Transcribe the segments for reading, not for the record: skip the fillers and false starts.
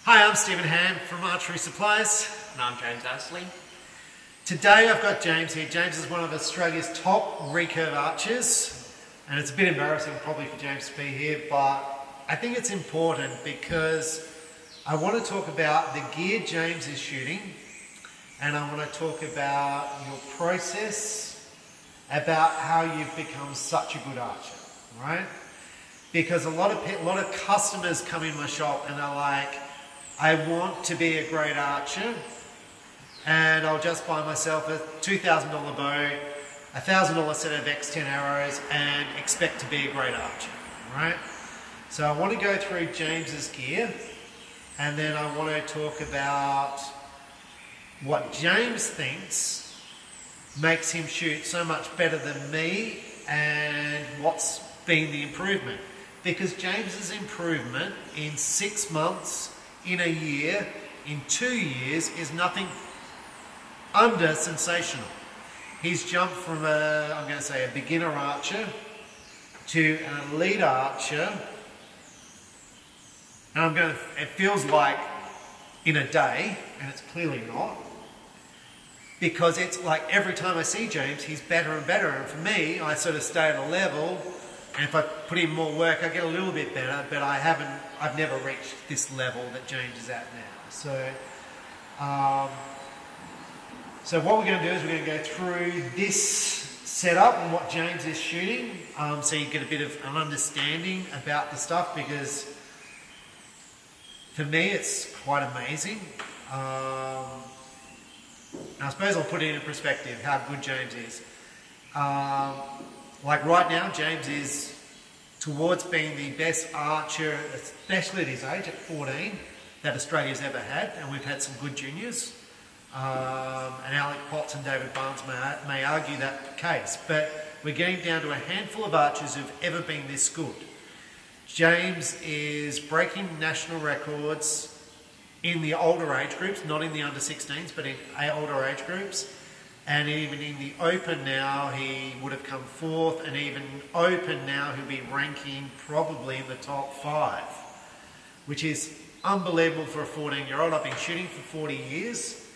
Hi, I'm Stephen Ham from Archery Supplies. And I'm James Astley. Today I've got James here. James is one of Australia's top recurve archers, and it's a bit embarrassing probably for James to be here, but I think it's important because I want to talk about the gear James is shooting, and I want to talk about your process, about how you've become such a good archer, right? Because a lot of customers come in my shop and they're like, I want to be a great archer, and I'll just buy myself a $2,000 bow, a $1,000 set of X10 arrows, and expect to be a great archer, right? So I want to go through James's gear, and then I want to talk about what James thinks makes him shoot so much better than me, and what's been the improvement. Because James's improvement in 6 months, in a year, in 2 years, is nothing under sensational. He's jumped from I'm going to say a beginner archer to an elite archer, and it feels like in a day, and it's clearly not, because it's like every time I see James, he's better and better, and for me, I sort of stay at a level, and if I put in more work, I get a little bit better, but I've never reached this level that James is at now. So what we're going to do is we're going to go through this setup and what James is shooting, so you get a bit of an understanding about the stuff, because for me it's quite amazing. And I suppose I'll put it into perspective how good James is. Like right now, James is towards being the best archer, especially at his age, at 14, that Australia's ever had, and we've had some good juniors. And Alec Potts and David Barnes may argue that case, but we're getting down to a handful of archers who've ever been this good. James is breaking national records in the older age groups, not in the under 16s, but in older age groups. And even in the Open now, he would have come fourth, and even Open now, he'll be ranking probably in the top 5, which is unbelievable for a 14-year-old. I've been shooting for 40 years,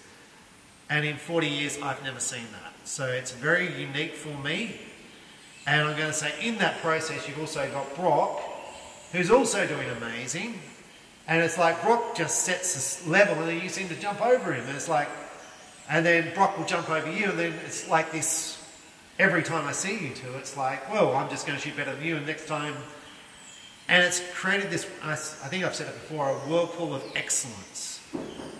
and in 40 years, I've never seen that. So it's very unique for me. And I'm going to say, in that process, you've also got Brock, who's also doing amazing. And it's like Brock just sets this level, and then you seem to jump over him. And it's like, and then Brock will jump over you, and then it's like this, every time I see you two, it's like, well, I'm just going to shoot better than you, and next time, and it's created this, I think I've said it before, a whirlpool of excellence.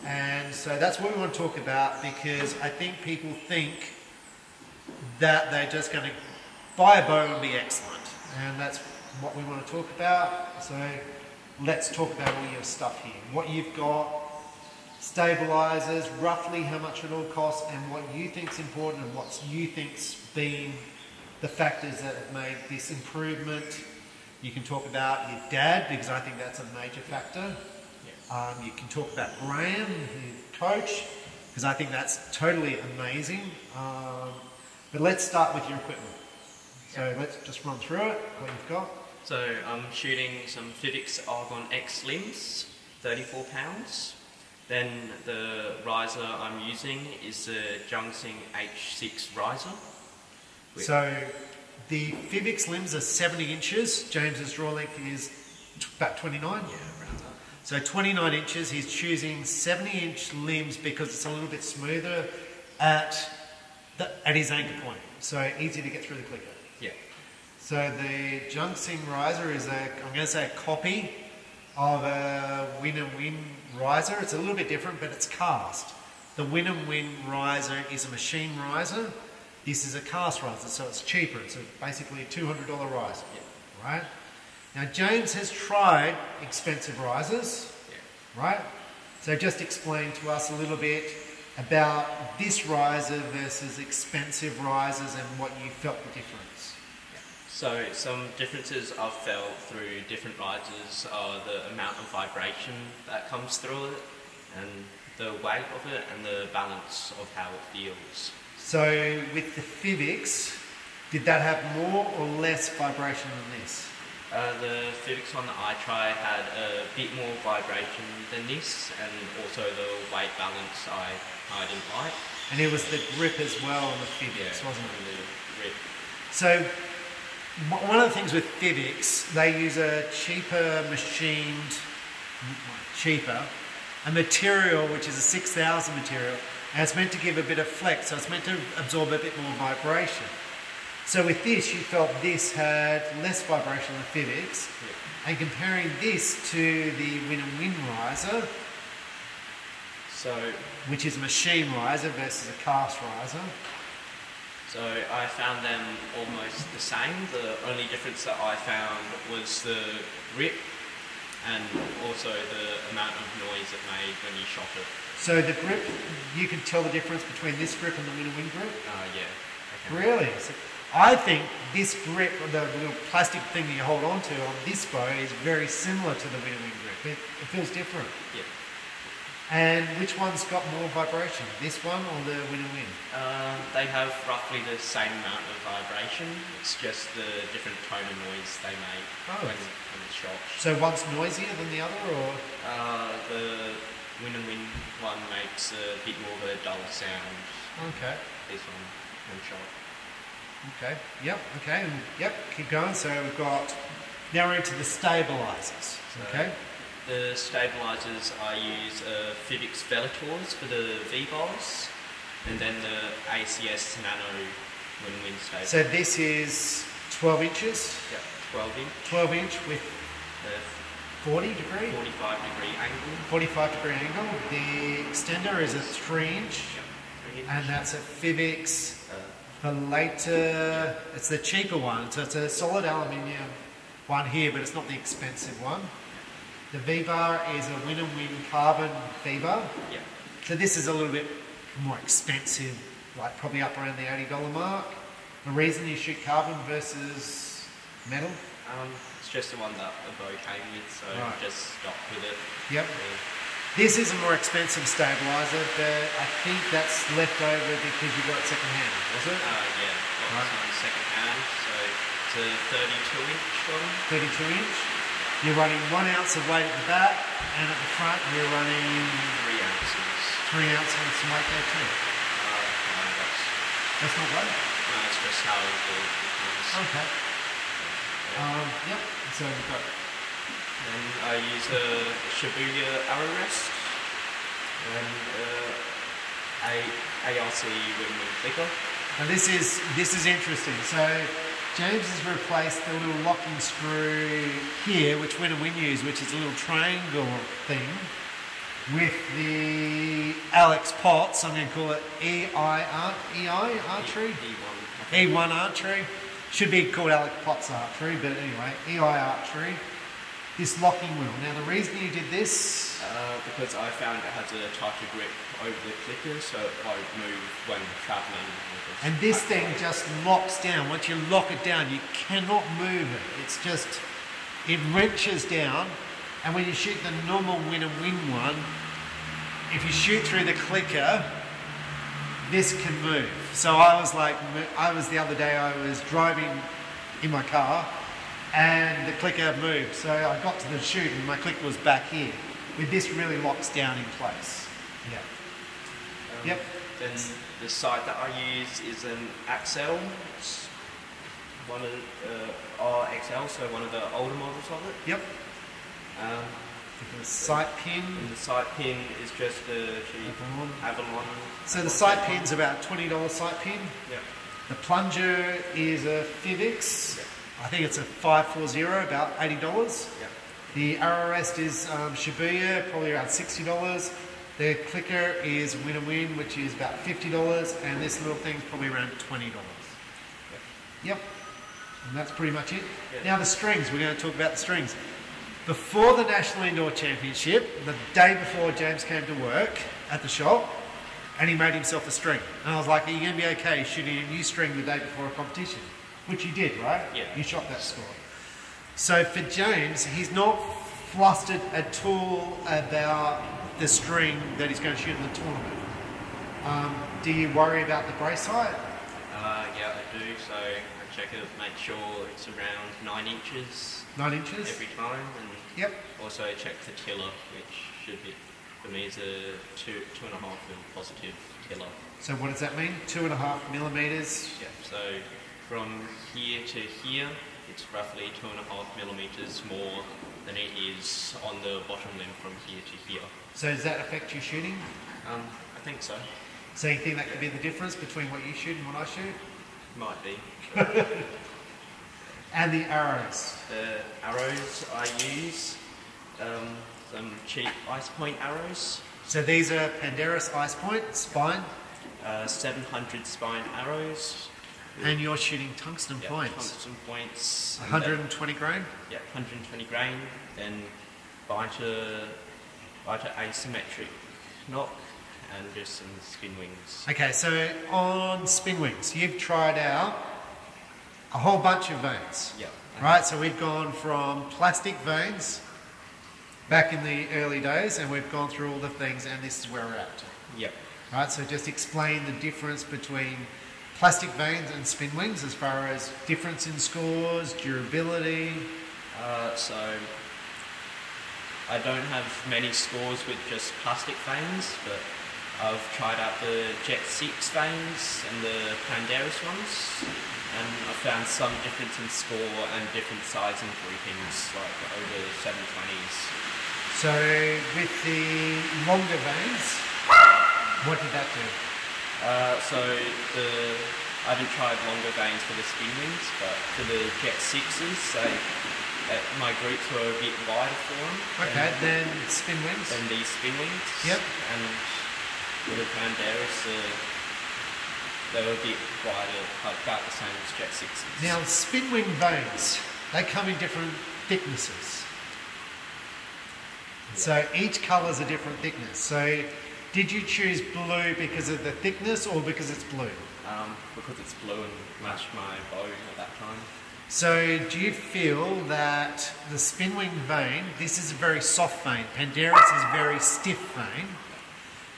And so that's what we want to talk about, because I think people think that they're just going to buy a bow and be excellent, and that's what we want to talk about. So let's talk about all your stuff here, what you've got, stabilizers, roughly how much it all costs, and what you think's important, and what you think's been the factors that have made this improvement. You can talk about your dad, because I think that's a major factor. You can talk about Graham, the coach, because I think that's totally amazing. But let's start with your equipment. So let's just run through it, what you've got. So I'm shooting some Fivix Argon X limbs, 34 pounds. Then the riser I'm using is the Jungsing H6 riser. So the Fivix limbs are 70 inches. James's draw length is about 29. Yeah, around that. So 29 inches. He's choosing 70-inch limbs because it's a little bit smoother at his anchor point. So easy to get through the clicker. Yeah. So the Jungsing riser is I'm going to say a copy of a Win and Win riser. It's a little bit different, but it's cast. The Win and Win riser is a machine riser. This is a cast riser, so it's cheaper. It's basically a $200 riser, right? Now James has tried expensive risers, right? So just explain to us a little bit about this riser versus expensive risers and what you felt the difference. So some differences I've felt through different risers are the amount of vibration that comes through it, and the weight of it, and the balance of how it feels. So with the Fivix, did that have more or less vibration than this? The Physics one that I tried had a bit more vibration than this, and also the weight balance I didn't like. And it was the grip as well on the Physics, wasn't it? And the grip. So one of the things with Physics, they use a a material which is a 6000 material, and it's meant to give a bit of flex, so it's meant to absorb a bit more vibration. So with this, you felt this had less vibration than Physics, and comparing this to the Win and Win riser, which is a machine riser versus a cast riser. So I found them almost the same. The only difference that I found was the grip and also the amount of noise it made when you shot it. So the grip, you can tell the difference between this grip and the Win and Win grip? Yeah. Okay. Really? So I think this grip, the little plastic thing that you hold on to on this bow, is very similar to the Win and Win grip. It feels different. Yeah. And which one's got more vibration, this one or the Win and Win? They have roughly the same amount of vibration. It's just the different tone of noise they make when it's shot. So one's noisier than the other, or? The Win and Win one makes a bit more of a dull sound. Okay. This one when shot. Okay. Yep. Okay. And yep. Keep going. So we've got now we're into the stabilizers. Okay. The stabilizers, I use Physics Velators for the V-bars, and then the ACS Nano Win and Win stabilizer. So this is 12 inches? Yeah, 12 inch. 12 inch with 40 degree? 45 degree angle. 45 degree angle. The extender is a 3 inch, Yeah, 3 inch. and that's a Physics Velator. It's the cheaper one, so it's a solid aluminium one here, but it's not the expensive one. The V-bar is a Win and Win carbon V-bar. Yeah. So this is a little bit more expensive, like probably up around the $80 mark. The reason you shoot carbon versus metal? It's just the one that the bow came with, so I just stuck with it. Yep. Yeah. This is a more expensive stabilizer, but I think that's left over because you got it second hand, was it? Yeah, got this one second hand, so it's a 32 inch one. 32 inch. You're running 1 ounce of weight at the back, and at the front you're running 3 ounces. 3 ounces of some weight there too. No, That's not right. no, it's just how it is. Okay. Yep. So we've got. Then I use a Shibuya arrow rest and ARC Win and Win clicker. Now this is interesting. So James has replaced the little locking screw here, which Win and Win use, which is a little triangle thing, with the Alex Potts. I'm going to call it EI Archery. E1 Archery. Should be called Alex Potts Archery, but anyway, EI Archery. This locking wheel. Now the reason you did this... because I found it has a tighter grip over the clicker, so it won't move when travelling. And this thing just locks down. Once you lock it down, you cannot move it. It's just, it wrenches down. And when you shoot the normal Win and Win one, if you shoot through the clicker, this can move. So the other day I was driving in my car and the clicker moved. So I got to the shoot and my clicker was back here. With this really locks down in place. Yeah. Yep. Then the sight that I use is an Axel. It's one of RXL, so one of the older models of it. Yep. The sight pin. And the sight pin is just a cheap Avalon. So the sight pin's about $20 sight pin. Yep. The plunger is a Physics. Yep. I think it's a 540, about $80. Yep. The arrow rest is Shibuya, probably around $60. The clicker is Win and Win, which is about $50, and this little thing's probably around $20. Yep. And that's pretty much it. Yep. Now the strings, we're going to talk about the strings. Before the National Indoor Championship, the day before, James came to work at the shop, and he made himself a string. And I was like, are you going to be okay shooting a new string the day before a competition? Which you did, right? Yeah. You shot that score. So for James, he's not flustered at all about the string that he's going to shoot in the tournament. Do you worry about the brace height? Yeah, I do. So I check it, make sure it's around 9 inches 9 inches? every time, and Yep. also check the tiller, which should be, for me, is a 2.5 mil positive tiller. So what does that mean? 2.5 millimeters. Yeah, so from here to here, it's roughly 2.5 millimeters more than it is on the bottom limb from here to here. So does that affect your shooting? I think so. So you think that could be the difference between what you shoot and what I shoot? Might be. And the arrows. The arrows I use, some cheap ice point arrows, So these are Pandarus Ice Point, spine, 700 spine arrows. and you're shooting tungsten Yeah, points. tungsten points. and 120 grain? then- Yeah, 120 grain. Then biter asymmetric knock, and just some spin wings. Okay, so on spin wings, you've tried out a whole bunch of vanes. Yeah. Right, so we've gone from plastic vanes back in the early days, and we've gone through all the things, and this is where we're at. Yep. Right, so just explain the difference between plastic vanes and spin wings as far as difference in scores, durability. So I don't have many scores with just plastic vanes, but I've tried out the Jet 6 vanes and the Pandarus ones, and I found some difference in score and different sizing groupings, like over 720s. So with the longer vanes, what did that do? I haven't tried longer vanes for the spin wings, but for the Jet 6s, my groups were a bit wider for them. Okay, then spin wings. Than these spin wings. Yep. And with the Pandarus, they were a bit wider, like about the same as Jet 6s. Now, spin wing vanes, they come in different thicknesses. So each colour's a different thickness. So did you choose blue because of the thickness or because it's blue? Because it's blue and matched my bow at that time. So do you feel that the spin wing vane, this is a very soft vane, Pandarus is a very stiff vane.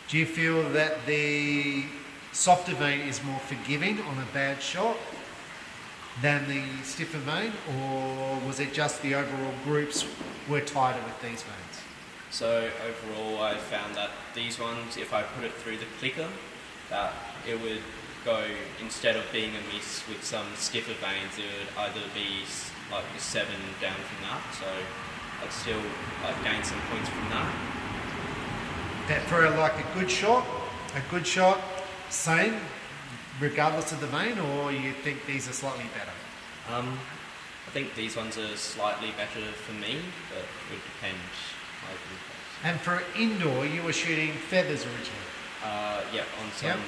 Do you feel that the softer vane is more forgiving on a bad shot than the stiffer vane, or was it just the overall groups were tighter with these vanes? So overall, I found that these ones, if I put it through the clicker, that it would go, instead of being a miss with some stiffer vanes, it would either be like a 7 down from that. So I'd still gain some points from that. That for like a good shot, same, regardless of the vane, or you think these are slightly better? I think these ones are slightly better for me, but it would depend. And for indoor, you were shooting feathers originally. Yeah, on some Yep.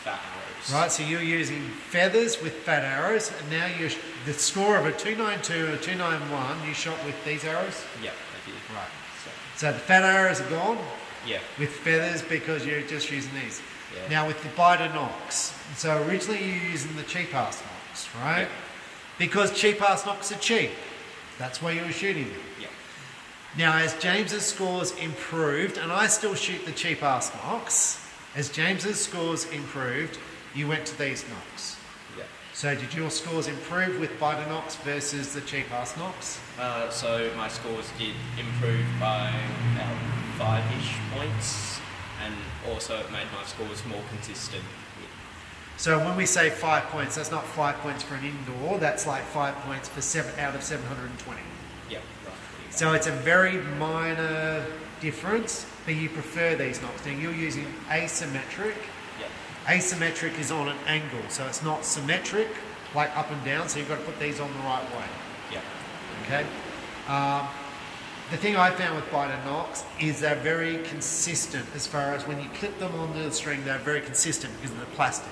fat arrows. Right, so you're using feathers with fat arrows, and now you're the score of a 292 or 291 you shot with these arrows. Yeah, I did. Right. So, So the fat arrows are gone yeah, with feathers because you're just using these. Yeah. Now with the Biter Nox, so originally you're using the cheap ass Nox, right? Yeah. Because cheap ass Nox are cheap. That's why you were shooting them. yeah. Now, as James's scores improved, and I still shoot the cheap ass Nox, as James's scores improved, you went to these Nox. Yeah. So did your scores improve with Biter Nox versus the cheap ass Nox? So my scores did improve by about 5-ish points, and also it made my scores more consistent. So when we say 5 points, that's not 5 points for an indoor, that's like 5 points for 7 out of 720. Yeah, roughly. So it's a very minor difference, but you prefer these Nox. Now you're using asymmetric. Yeah. Asymmetric is on an angle, so it's not symmetric, like up and down, so you've got to put these on the right way. Yeah. Okay? The thing I found with Biter Nox is they're very consistent as far as when you clip them onto the string, they're very consistent because of the plastic.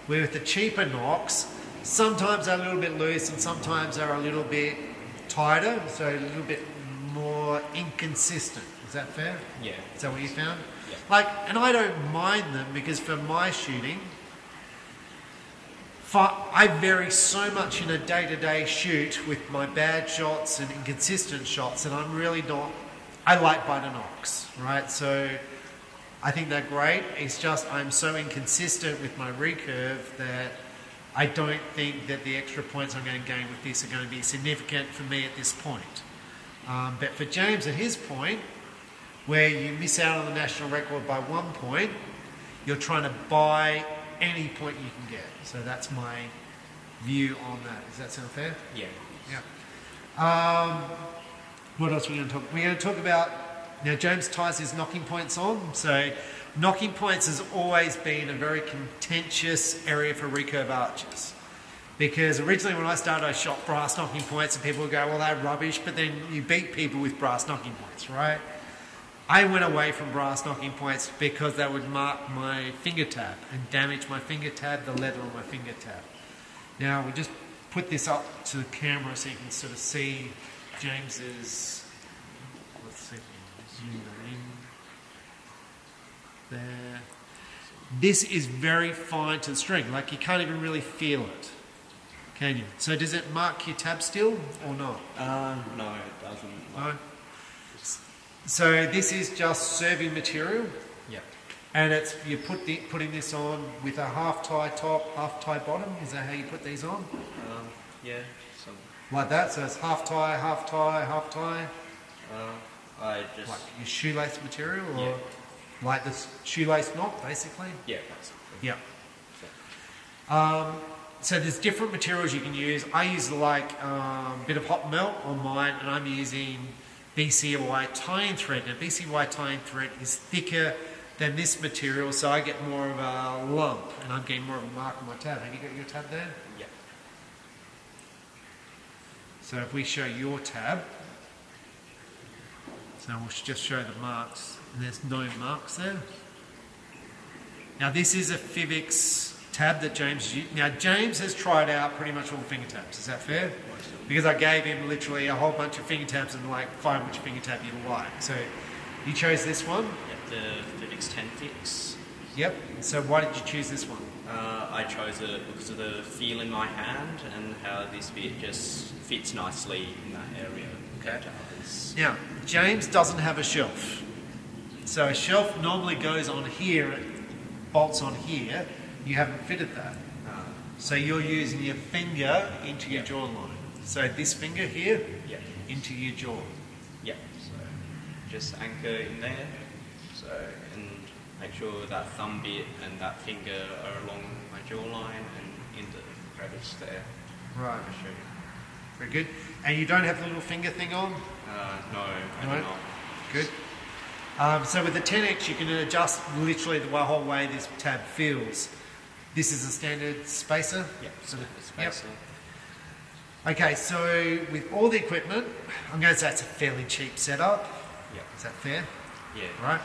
Where with the cheaper Nox, sometimes they're a little bit loose and sometimes they're a little bit tighter, so a little bit more inconsistent. Is that fair? Yeah. Is that what you found? Yeah. Like, and I don't mind them because for my shooting, I vary so much in a day-to-day shoot with my bad shots and inconsistent shots, and I'm really not. I like Biter Nox, right? So I think they're great. It's just I'm so inconsistent with my recurve that I don't think that the extra points I'm going to gain with this are going to be significant for me at this point. But for James at his point, where you miss out on the national record by 1 point, you're trying to buy any point you can get. So that's my view on that. Does that sound fair? Yeah. Yeah. What else are we going to talk? We're going to talk about, now James ties his knocking points on. So knocking points has always been a very contentious area for recurve archers. Because originally when I started, I shot brass knocking points and people would go, well, they're rubbish, but then you beat people with brass knocking points, right? I went away from brass knocking points because they would mark my finger tab and damage my finger tab, the leather on my finger tab. Now, we just put this up to the camera so you can sort of see James's, let's see if we can zoom that in. There. This is very fine to the string, like you can't even really feel it, can you? So does it mark your tab still or not? No, it doesn't. No? So this is just serving material. Yep. And it's you putting this on with a half tie top, half tie bottom. Is that how you put these on? Yeah. Some. Like that. So it's half tie, half tie, half tie. I just Like your shoelace material, or yeah. like this shoelace knot, basically. Yeah, basically. Yeah. So there's different materials you can use. I use like a bit of hot melt on mine, and I'm using BCY tying thread. Now BCY tying thread is thicker than this material, so I get more of a lump, and I'm getting more of a mark on my tab. Have you got your tab there? Yeah. So if we show your tab, so we'll just show the marks, and there's no marks there. Now this is a Fivix tab that James used. Now James has tried out pretty much all the finger tabs, is that fair? Because I gave him literally a whole bunch of finger tabs and like, find which finger tab you like. So you chose this one? Yep, the Fivix 10 Fix. Yep. So why did you choose this one? I chose it because of the feel in my hand and how this bit just fits nicely in that area compared to others. Now, James doesn't have a shelf. So a shelf normally goes on here, it bolts on here. You haven't fitted that. So you're using your finger into your jaw line. So this finger here into your jaw. Yeah, so just anchor in there. So, and make sure that thumb bit and that finger are along my jawline and in the crevice there. Right. I'll show you. Very good. And you don't have the little finger thing on? No, I do not. Good. So with the 10X, you can adjust literally the whole way this tab feels. This is a standard spacer? Yeah, Sort of, spacer. Yep. Okay, so with all the equipment, I'm going to say it's a fairly cheap setup. Yeah. Is that fair? Yeah. Right.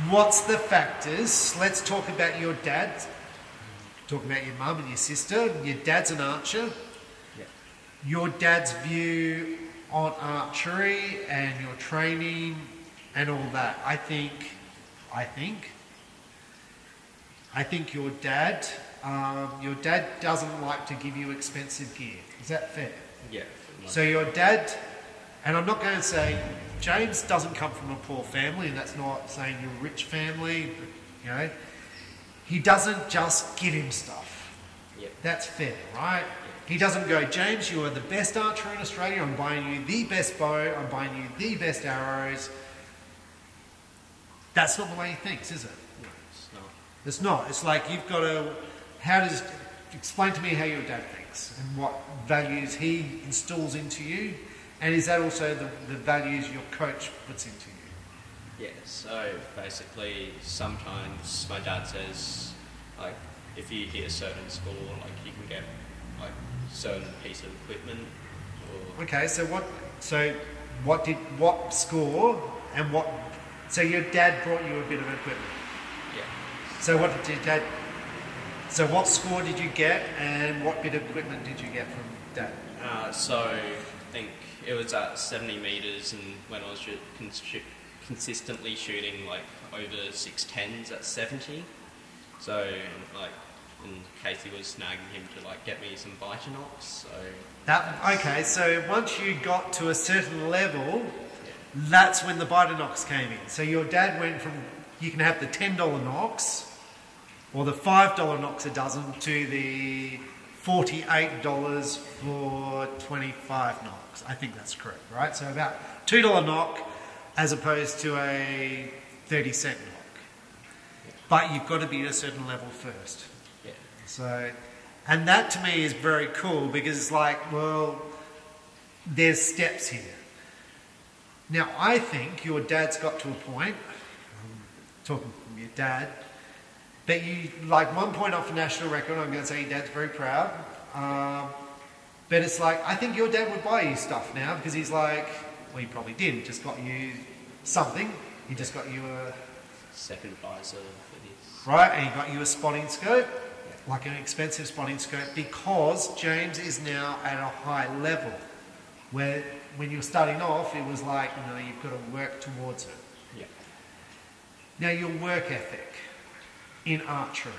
What's the factors? Let's talk about your dad. Talk about your mum and your sister. Your dad's an archer. Yeah. Your dad's view on archery and your training and all that. I think your dad doesn't like to give you expensive gear. Is that fair? Yeah. So your dad, and I'm not going to say James doesn't come from a poor family, and that's not saying you're a rich family, but, you know, he doesn't just give him stuff. Yeah. That's fair, right? He doesn't go, James, you are the best archer in Australia, I'm buying you the best bow, I'm buying you the best arrows. That's not the way he thinks, is it? No, it's not. It's not. It's like you've got to, explain to me how your dad thinks and what values he instills into you, and is that also the values your coach puts into you? Yeah, so basically sometimes my dad says, like, if you hit a certain score, like you can get like certain piece of equipment or... Okay, so what score and what, so your dad brought you a bit of equipment? Yeah. So what score did you get and what bit of equipment did you get from dad? So I think it was at 70 metres, and when I was consistently shooting like over 610s at 70, so like, and Casey was snagging him to like get me some Bitanox, so... Okay, so once you got to a certain level, that's when the Bitanox came in. So your dad went from, you can have the $10 Nox, or the $5 knocks a dozen to the $48 for 25 knocks. I think that's correct, right? So about $2 knock as opposed to a 30-cent knock. But you've got to be at a certain level first. Yeah. So, and that to me is very cool because it's like, well, there's steps here. Now, I think your dad's got to a point, talking from your dad, that you, like 1 point off a national record, I'm going to say your dad's very proud. But it's like, I think your dad would buy you stuff now because he's like, well, he probably did. He just got you something. He just got you a... second visor for this. Right, and he got you a spotting scope, like an expensive spotting scope, because James is now at a high level. Where when you're starting off, it was like, you know, you've got to work towards it. Yeah. Now, your work ethic in archery,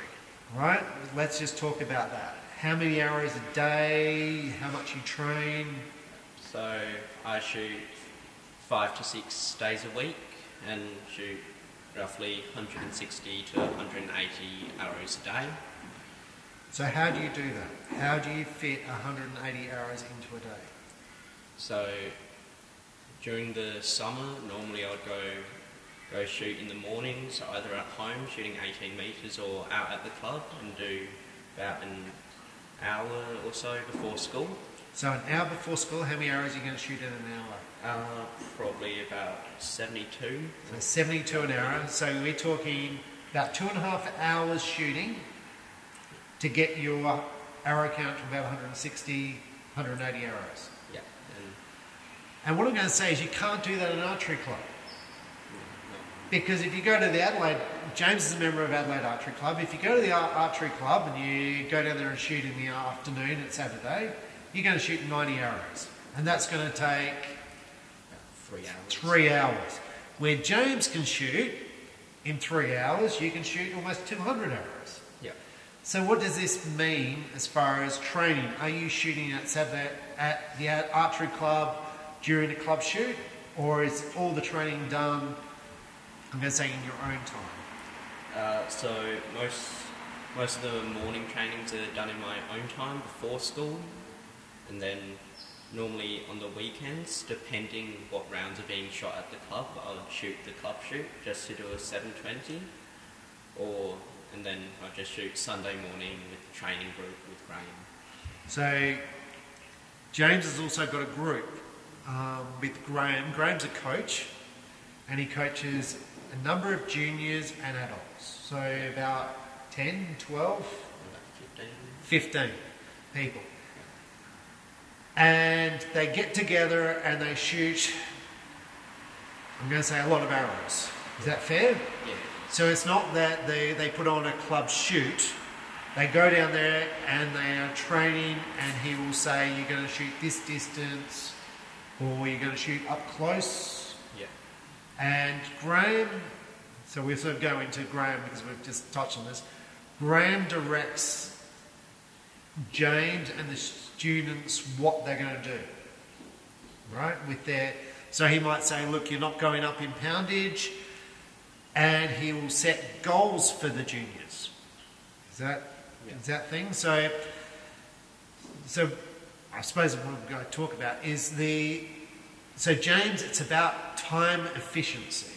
right? Let's just talk about that. How many hours a day? How much you train? So I shoot 5 to 6 days a week and shoot roughly 160 to 180 arrows a day. So how do you do that? How do you fit 180 arrows into a day? So during the summer, normally I'd go shoot in the mornings, either at home shooting 18 metres or out at the club, and do about an hour or so before school. So an hour before school, how many arrows are you going to shoot in an hour? Probably about 72. So 72 an hour. So we're talking about 2.5 hours shooting to get your arrow count to about 160, 180 arrows. Yeah. And what I'm going to say is you can't do that in an archery club. No. Because if you go to the Adelaide, James is a member of Adelaide Archery Club, if you go to the archery club and you go down there and shoot in the afternoon at Saturday, you're going to shoot 90 arrows. And that's going to take 3 hours. 3 hours. Where James can shoot in 3 hours, you can shoot almost 200 arrows. Yeah. So what does this mean as far as training? Are you shooting at Saturday at the archery club during a club shoot? Or is all the training done, I'm going to say, in your own time? So most of the morning trainings are done in my own time before school, and then normally on the weekends, depending what rounds are being shot at the club, I'll shoot the club shoot just to do a 720, and then I just shoot Sunday morning with the training group with Graham. So James has also got a group with Graham. Graham's a coach, and he coaches a number of juniors and adults. So about 10, 12? About 15 people. And they get together and they shoot, I'm going to say, a lot of arrows. Is that fair? Yeah. So it's not that they put on a club shoot. They go down there and they are training, and he will say, you're going to shoot this distance, or you're going to shoot up close. Yeah. And Graham, so we'll sort of go into Graham because we've just touched on this. Graham directs James and the students what they're going to do, right? So he might say, look, you're not going up in poundage, and he will set goals for the juniors. Is that thing? So I suppose what we're going to talk about is so James, it's about time efficiency.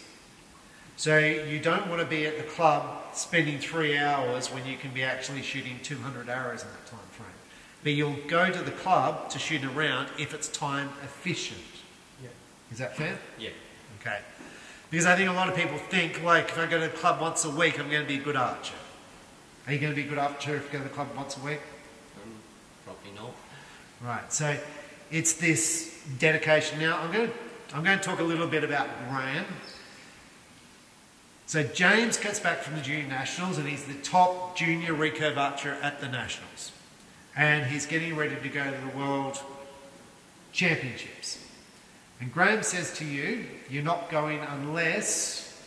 So you don't want to be at the club spending 3 hours when you can be actually shooting 200 arrows in that time frame. But you'll go to the club to shoot a round if it's time efficient. Yeah. Is that fair? Yeah. Okay. Because I think a lot of people think, like, if I go to the club once a week, I'm going to be a good archer. Are you going to be a good archer if you go to the club once a week? Probably not. Right. So it's this dedication. Now I'm going to talk a little bit about Graham. So James gets back from the junior nationals, and he's the top junior recurve archer at the nationals, and he's getting ready to go to the world championships. And Graham says to you, you're not going unless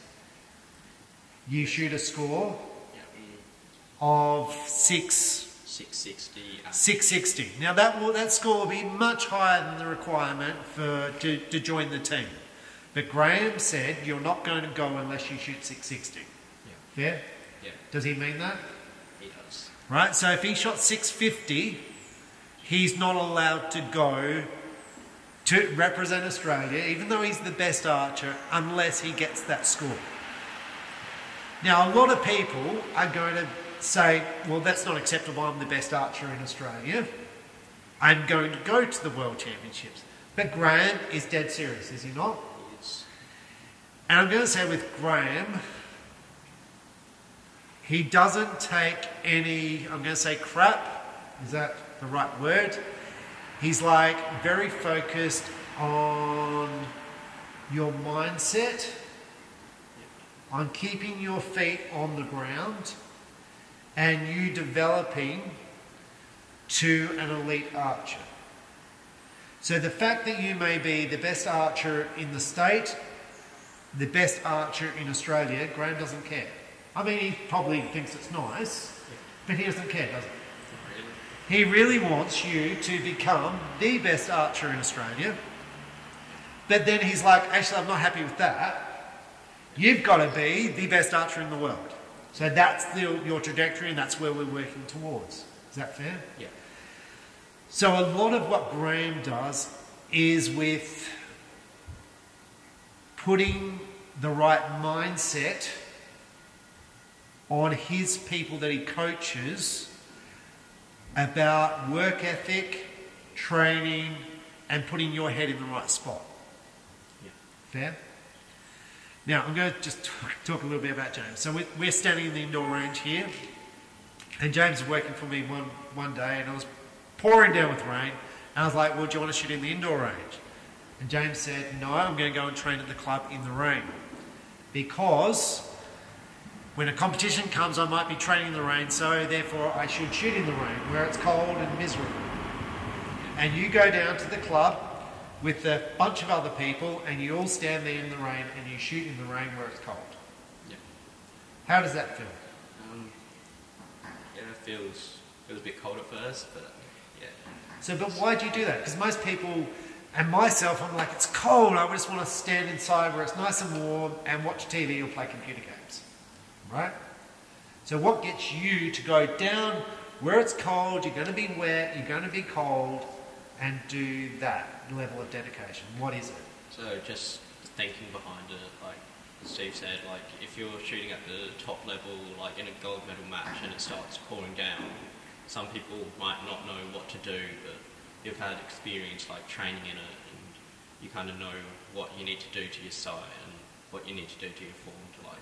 you shoot a score of 660. Now that score will be much higher than the requirement to join the team. But Graham said you're not going to go unless you shoot 660. Yeah. Yeah? Yeah. Does he mean that? he does. Right? So if he shot 650, he's not allowed to go to represent Australia, even though he's the best archer, unless he gets that score. Now, a lot of people are going to say, well, that's not acceptable, I'm the best archer in Australia. I'm going to go to the World Championships. But Graham is dead serious, is he not? He is. And I'm going to say with Graham, he doesn't take any, I'm going to say crap, is that the right word? He's like very focused on your mindset, on keeping your feet on the ground, and you developing to an elite archer. So the fact that you may be the best archer in the state, the best archer in Australia, Graham doesn't care. I mean, he probably thinks it's nice, but he doesn't care, does he? He really wants you to become the best archer in Australia. But then he's like, actually, I'm not happy with that. You've got to be the best archer in the world. So that's your trajectory, and that's where we're working towards. Is that fair? Yeah. So a lot of what Graham does is with putting the right mindset on his people that he coaches about work ethic, training, and putting your head in the right spot. Yeah. Fair? Now, I'm going to just talk a little bit about James. So we're standing in the indoor range here, and James was working for me one day, and I was pouring down with rain, and I was like, well, do you want to shoot in the indoor range? And James said, no, I'm going to go and train at the club in the rain, because when a competition comes, I might be training in the rain, so therefore I should shoot in the rain, where it's cold and miserable. And you go down to the club with a bunch of other people, and you all stand there in the rain, and you shoot in the rain where it's cold. Yeah. How does that feel? Yeah, it feels a bit cold at first, but yeah. So, but why do you do that? Because most people, and myself, I'm like, it's cold, I just want to stand inside where it's nice and warm and watch TV or play computer games. Right? So what gets you to go down where it's cold, you're going to be wet, you're going to be cold, and do that level of dedication? What is it? So just the thinking behind it, like Steve said, like if you're shooting at the top level, like in a gold medal match and it starts pouring down, some people might not know what to do, but you've had experience like training in it, and you kind of know what you need to do to your sight and what you need to do to your form to like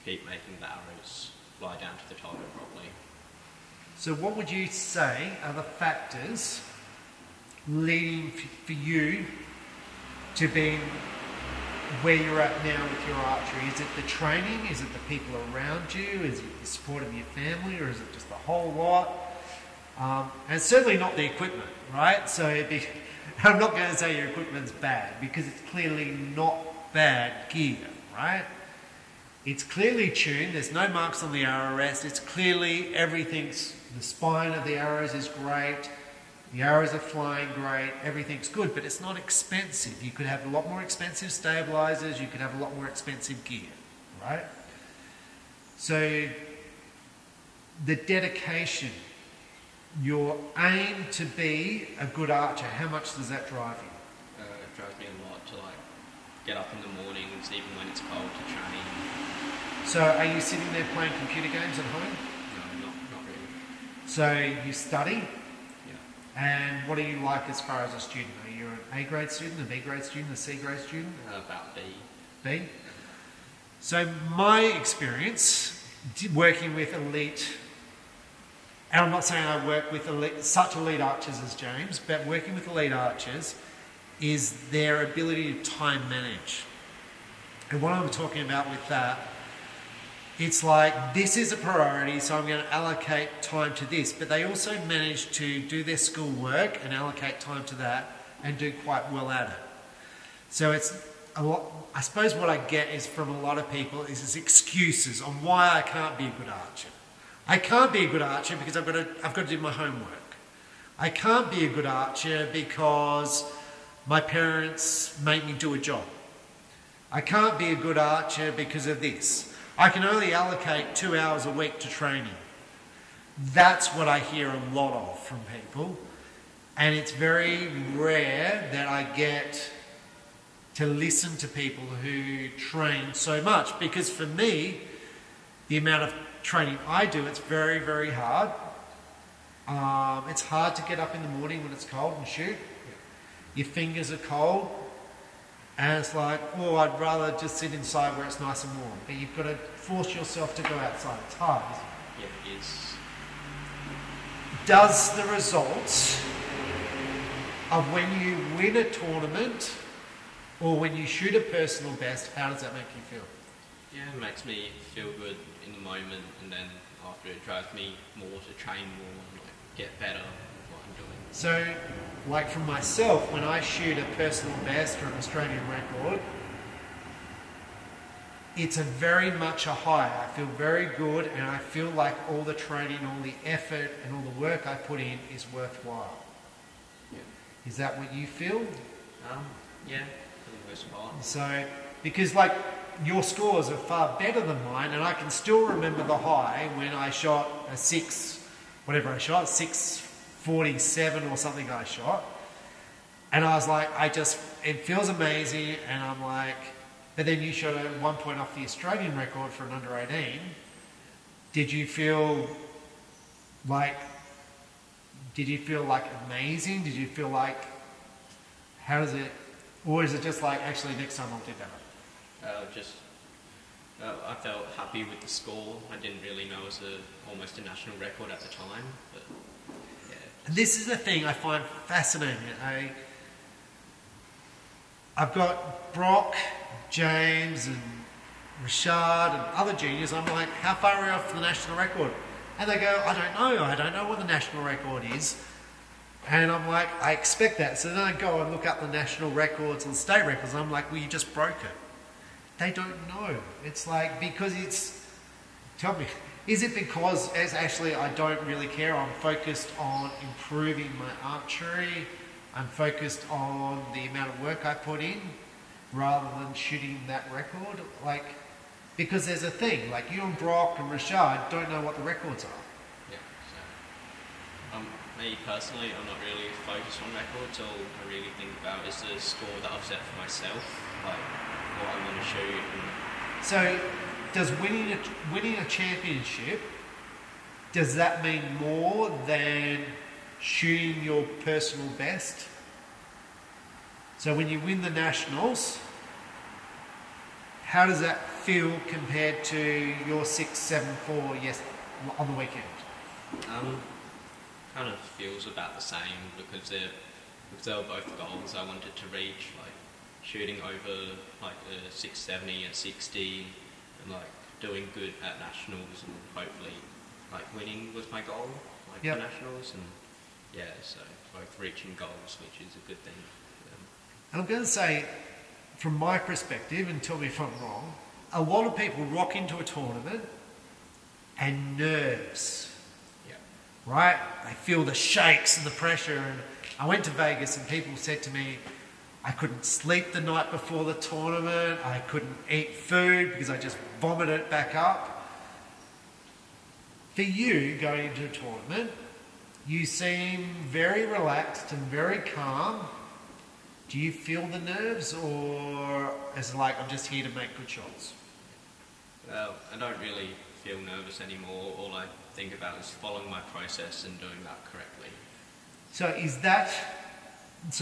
keep making the arrows fly down to the target properly. So what would you say are the factors leading for you to being where you're at now with your archery? Is it the training? Is it the people around you? Is it the support of your family? Or is it just the whole lot? And certainly not the equipment, right? So I'm not going to say your equipment's bad, because it's clearly not bad gear, right? It's clearly tuned, there's no marks on the arrow rest, it's clearly the spine of the arrows is great, the arrows are flying great, everything's good, but it's not expensive. You could have a lot more expensive stabilizers, you could have a lot more expensive gear, right? So the dedication, your aim to be a good archer, how much does that drive you? It drives me a lot to like get up in the mornings, even when it's cold, to train. So are you sitting there playing computer games at home? No, not really. So you study? Yeah. And what do you like as far as a student? Are you an A grade student, a B grade student, a C grade student? About B. B? So my experience working with elite, and I'm not saying I work with such elite archers as James, but working with elite archers is their ability to time manage. And what I'm talking about with that, it's like, this is a priority, so I'm going to allocate time to this. But they also manage to do their schoolwork and allocate time to that and do quite well at it. So it's a lot, I suppose what I get is from a lot of people is excuses on why I can't be a good archer. I can't be a good archer because I've got to do my homework. I can't be a good archer because my parents make me do a job. I can't be a good archer because of this. I can only allocate 2 hours a week to training. That's what I hear a lot of from people. And it's very rare that I get to listen to people who train so much. Because for me, the amount of training I do, it's very, very hard. It's hard to get up in the morning when it's cold and shoot. Your fingers are cold. And it's like, oh, I'd rather just sit inside where it's nice and warm. But you've got to force yourself to go outside. It's hard, isn't it? Yeah, it is. Does the results of when you win a tournament or when you shoot a personal best, how does that make you feel? Yeah, it makes me feel good in the moment, and then after it drives me more to train more and like, get better at what I'm doing. So, like for myself, when I shoot a personal best or an Australian record, it's a very much a high. I feel very good, and I feel like all the training, all the effort, and all the work I put in is worthwhile. Yeah. Is that what you feel? Yeah, for the most part. So, because like your scores are far better than mine, and I can still remember the high when I shot a 647 or something I shot. And I was like, it feels amazing, and I'm like, but then you shot at 1 point off the Australian record for an under 18. Did you feel like amazing? Did you feel like, how does it, or is it just like, actually next time I'll do better? I felt happy with the score. I didn't really know it was almost a national record at the time, but yeah. And this is the thing I find fascinating. I've got Brock, James and Rashad and other juniors. I'm like, how far are we off the national record? And they go, I don't know what the national record is. And I'm like, I expect that. So then I go and look up the national records and state records. And I'm like, well, you just broke it. They don't know. It's like, because tell me, is it because actually I don't really care? I'm focused on improving my archery. I'm focused on the amount of work I put in rather than shooting that record. Like, because there's a thing, like you and Brock and Rashad don't know what the records are. Yeah, so me personally, I'm not really focused on records. All I really think about is the score that I've set for myself, like what I want to shoot. So, does winning a championship, does that mean more than shooting your personal best? So when you win the nationals, how does that feel compared to your 674 on the weekend? Kind of feels about the same because they were both goals I wanted to reach, like shooting over like a 670 and 60 and like doing good at nationals and hopefully like winning was my goal, like Yep. for nationals, and yeah, so both reaching goals, which is a good thing for them. And I'm going to say, from my perspective, and tell me if I'm wrong, a lot of people rock into a tournament and nerves, Yeah. right? They feel the shakes and the pressure. And I went to Vegas and people said to me, I couldn't sleep the night before the tournament. I couldn't eat food because I just vomited it back up. For you, going into a tournament, you seem very relaxed and very calm. Do you feel the nerves, or is it like, I'm just here to make good shots? Well, I don't really feel nervous anymore. All I think about is following my process and doing that correctly. So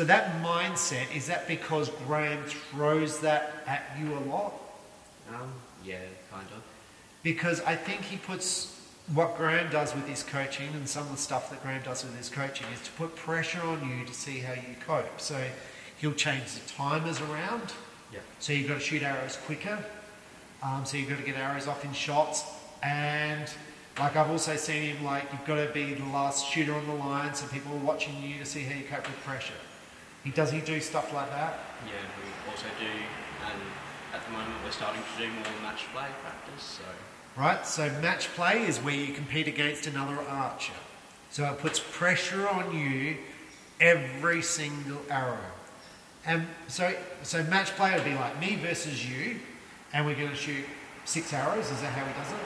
that mindset, is that because Graham throws that at you a lot? Yeah, kind of. Because I think he puts, what Graham does with his coaching and some of the stuff that Graham does with his coaching is to put pressure on you to see how you cope. So he'll change the timers around. Yeah. So you've got to shoot arrows quicker. So you've got to get arrows off in shots. And like I've also seen him, like you've got to be the last shooter on the line so people are watching you to see how you cope with pressure. Does he do stuff like that? Yeah, we also do, and at the moment we're starting to do more match play practice, so... Right, so match play is where you compete against another archer. So it puts pressure on you every single arrow. And so match play would be like me versus you, and we're going to shoot 6 arrows. Is that how he does it?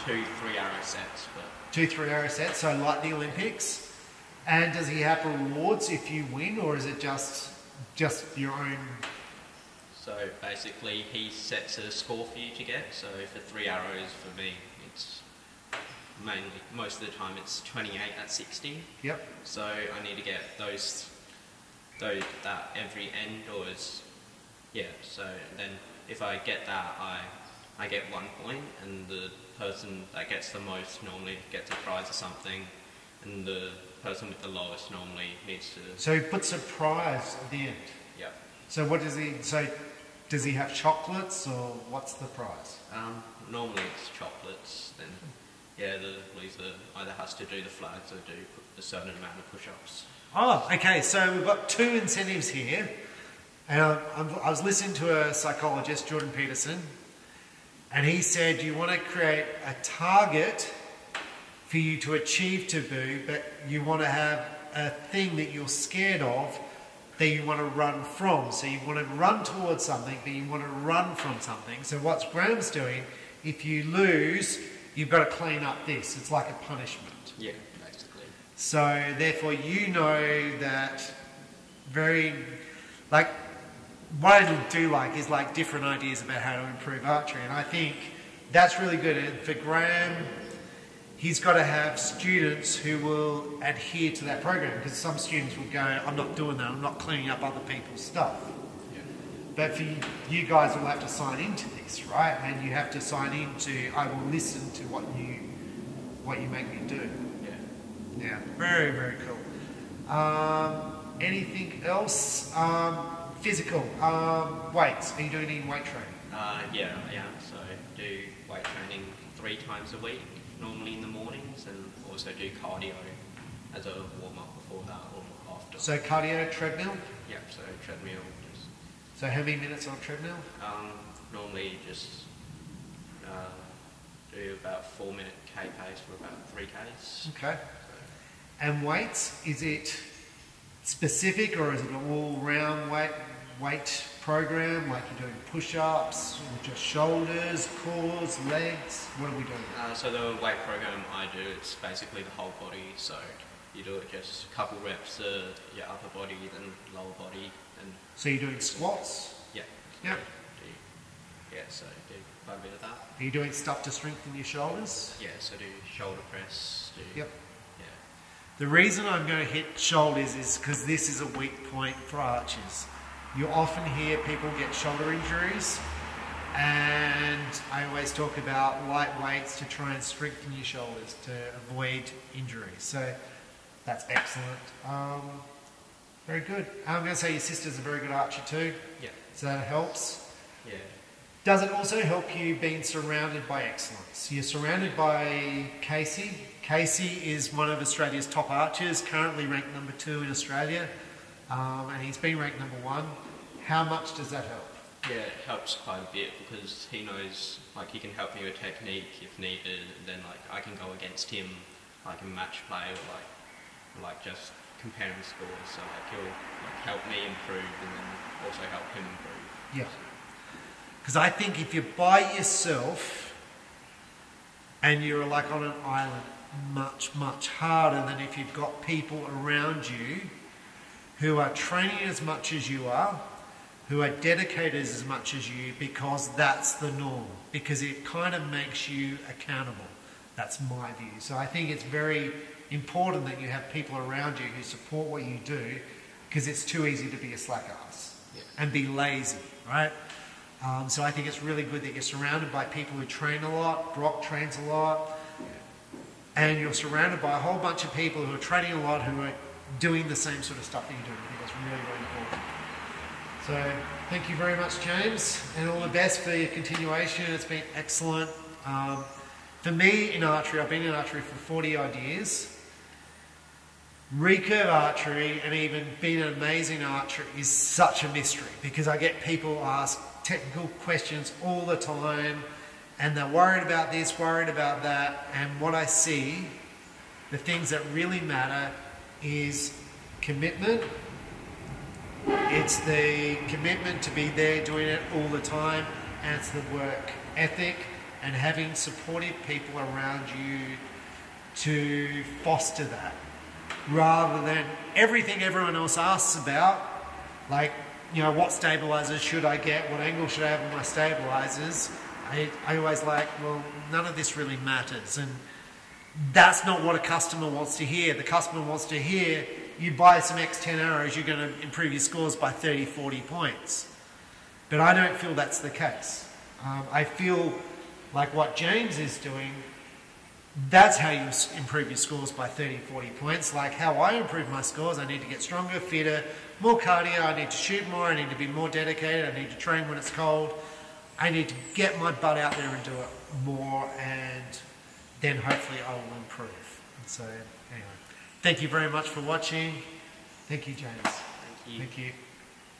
2 3-arrow sets, but 2 3-arrow sets, so like the Olympics. And does he have rewards if you win, or is it just your own? so basically he sets a score for you to get. So for 3 arrows, for me, it's mainly, most of the time it's 28 at 60. Yep. So I need to get those that every end, or is, yeah, so then if I get that, I get 1 point, and the person that gets the most normally gets a prize or something, and the person with the lowest normally needs to, So he puts a prize at the end. yeah. So what does he? So does he have chocolates, or what's the prize? Normally it's chocolates, then yeah, the loser either has to do the flags or do a certain amount of push-ups. Oh, okay. So we've got 2 incentives here, and I was listening to a psychologist, Jordan Peterson, and he said you want to create a target for you to achieve to do, but you want to have a thing that you're scared of that you want to run from. So you want to run towards something, but you want to run from something. So what Graham's doing, if you lose, you've got to clean up this. It's like a punishment. Yeah, basically. So therefore you know that what I do like is like different ideas about how to improve archery, and I think that's really good. And for Graham, he's got to have students who will adhere to that program, because some students will go, I'm not doing that, I'm not cleaning up other people's stuff. Yeah. But for you guys will have to sign into this, right? And you have to sign into, I will listen to what you make me do. Yeah. Yeah, very, very cool. Anything else? Physical, weights. Are you doing any weight training? Yeah, so I do weight training 3 times a week, normally in the mornings, and also do cardio as a warm-up before that or after. So cardio, treadmill? Yeah, so treadmill, just So how many minutes on treadmill? normally just do about 4-minute K pace for about 3 Ks. Okay. And weights, is it specific, or is it an all-round weight program, like you're doing push-ups, or just shoulders, cores, legs? What are we doing? So the weight program I do, it's basically the whole body, so you do it just a couple reps your upper body, then lower body, and So you're doing squats? yeah. Yep. So do quite a bit of that. Are you doing stuff to strengthen your shoulders? Yeah, so do shoulder press, do Yep. yeah. The reason I'm going to hit shoulders is because this is a weak point for archers. You often hear people get shoulder injuries, and I always talk about light weights to try and strengthen your shoulders to avoid injury. So that's excellent. Very good. I'm going to say your sister's a very good archer too, Yeah. so that helps. Yeah. Does it also help you being surrounded by excellence? You're surrounded by Casey. Casey is one of Australia's top archers, currently ranked number 2 in Australia, and he's been ranked number 1. How much does that help? Yeah, it helps quite a bit because he knows, like, he can help me with technique if needed, and then, like, I can go against him, like, in match play, or, like just comparing scores, so, like, he'll, like, help me improve and then also help him improve. Yeah. Because I think if you're by yourself and you're like on an island, much, much harder than if you've got people around you who are training as much as you are, who are dedicated as much as you, because that's the norm, because it kind of makes you accountable. That's my view. So I think it's very important that you have people around you who support what you do, because it's too easy to be a slack ass and be lazy, right? So I think it's really good that you're surrounded by people who train a lot. Brock trains a lot. And you're surrounded by a whole bunch of people who are training a lot, who are doing the same sort of stuff that you're doing. I think that's really, really important. So thank you very much, James, and all the best for your continuation. It's been excellent. For me in archery, I've been in archery for 40 odd years. Recurve archery and even being an amazing archer is such a mystery, because I get people ask technical questions all the time, and they're worried about this, worried about that, and what I see, the things that really matter is commitment. It's the commitment to be there doing it all the time, and it's the work ethic, and having supportive people around you to foster that, rather than everything everyone else asks about, like, you know, what stabilizers should I get, what angle should I have on my stabilizers. I always like, well, none of this really matters, and that's not what a customer wants to hear. The customer wants to hear, you buy some X10 arrows, you're going to improve your scores by 30, 40 points. But I don't feel that's the case. I feel like what James is doing, that's how you improve your scores by 30, 40 points. Like how I improve my scores, I need to get stronger, fitter, more cardio, I need to shoot more, I need to be more dedicated, I need to train when it's cold. I need to get my butt out there and do it more, and then hopefully I will improve. And so, anyway, thank you very much for watching. Thank you, James. Thank you. Thank you.